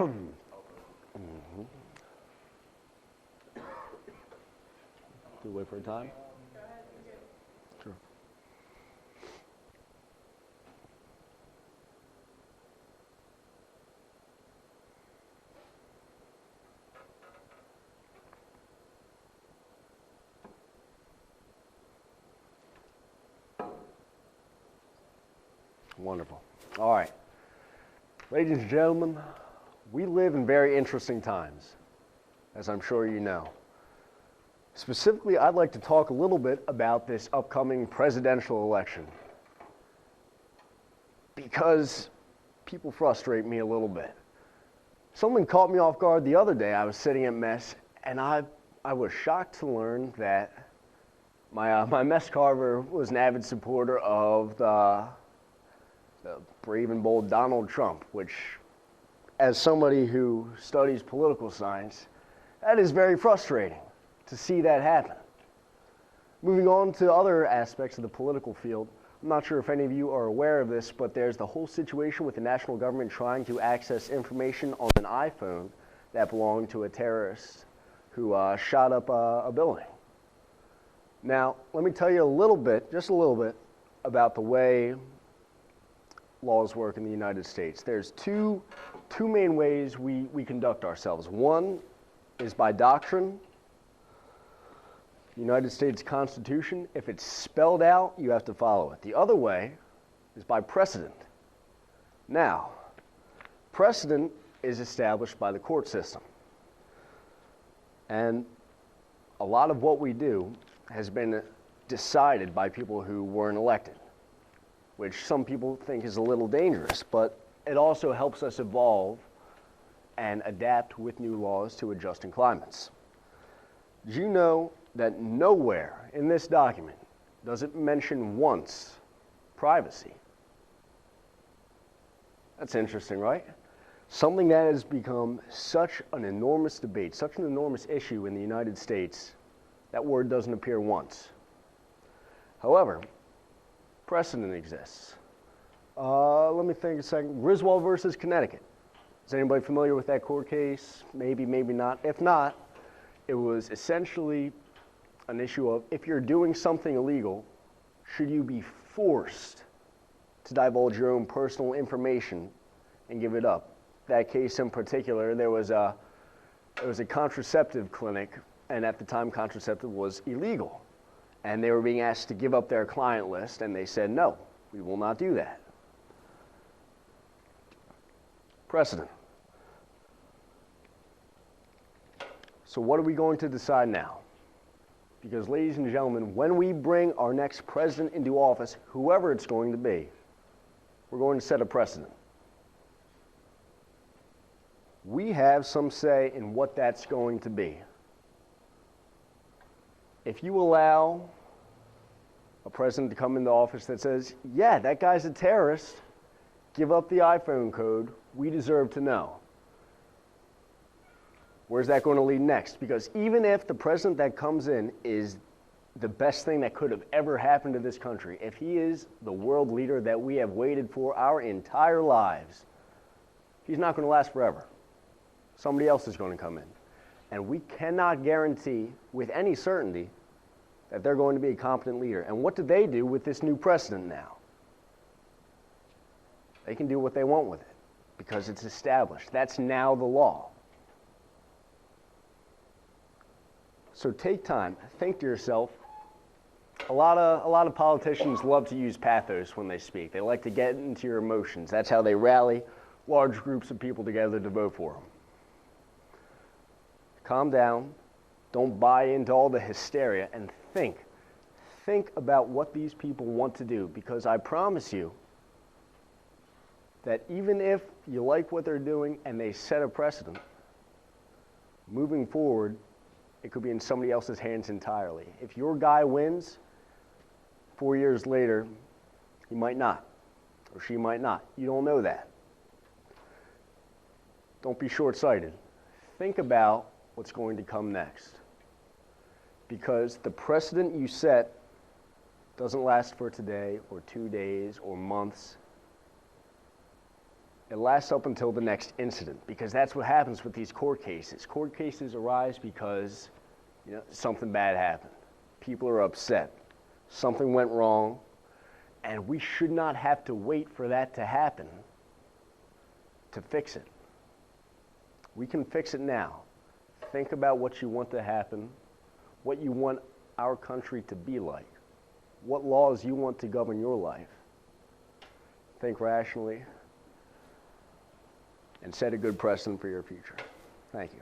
Do we wait for a time? Sure. Wonderful. All right. Ladies and gentlemen, we live in very interesting times, as I'm sure you know. Specifically, I'd like to talk a little bit about this upcoming presidential election, because people frustrate me a little bit. Something caught me off guard the other day. I was sitting at mess, and I was shocked to learn that my mess carver was an avid supporter of the brave and bold Donald Trump, which, as somebody who studies political science, that is very frustrating to see that happen. Moving on to other aspects of the political field, I'm not sure if any of you are aware of this, but there's the whole situation with the national government trying to access information on an iPhone that belonged to a terrorist who shot up a building. Now, let me tell you a little bit, just a little bit, about the way laws work in the United States. There's two main ways we conduct ourselves. One is by doctrine. The United States Constitution, if it's spelled out, you have to follow it. The other way is by precedent. Now, precedent is established by the court system. And a lot of what we do has been decided by people who weren't elected, which some people think is a little dangerous, but it also helps us evolve and adapt with new laws to adjusting climates. Did you know that nowhere in this document does it mention once privacy? That's interesting, right? Something that has become such an enormous debate, such an enormous issue in the United States, that word doesn't appear once. However, precedent exists. Let me think a second. Griswold versus Connecticut. Is anybody familiar with that court case? Maybe, maybe not. If not, it was essentially an issue of, if you're doing something illegal, should you be forced to divulge your own personal information and give it up? That case in particular, there was a contraceptive clinic, and at the time contraceptive was illegal. And they were being asked to give up their client list, and they said, no, we will not do that. Precedent. So what are we going to decide now? Because, ladies and gentlemen, when we bring our next president into office, whoever it's going to be, we're going to set a precedent. We have some say in what that's going to be. If you allow a president to come into office that says, yeah, that guy's a terrorist, give up the iPhone code, we deserve to know. Where's that going to lead next? Because even if the president that comes in is the best thing that could have ever happened to this country, if he is the world leader that we have waited for our entire lives, he's not going to last forever. Somebody else is going to come in. And we cannot guarantee with any certainty that they're going to be a competent leader. And what do they do with this new precedent now? They can do what they want with it because it's established. That's now the law. So take time, think to yourself. A lot of politicians love to use pathos when they speak. They like to get into your emotions. That's how they rally large groups of people together to vote for them. Calm down. Don't buy into all the hysteria and think. Think about what these people want to do, because I promise you that even if you like what they're doing and they set a precedent, moving forward, it could be in somebody else's hands entirely. If your guy wins, 4 years later, he might not, or she might not. You don't know that. Don't be short-sighted. Think about what's going to come next. Because the precedent you set doesn't last for today, or 2 days, or months. It lasts up until the next incident, because that's what happens with these court cases. Court cases arise because something bad happened. People are upset. Something went wrong, and we should not have to wait for that to happen to fix it. We can fix it now. Think about what you want to happen, what you want our country to be like, what laws you want to govern your life. Think rationally and set a good precedent for your future. Thank you.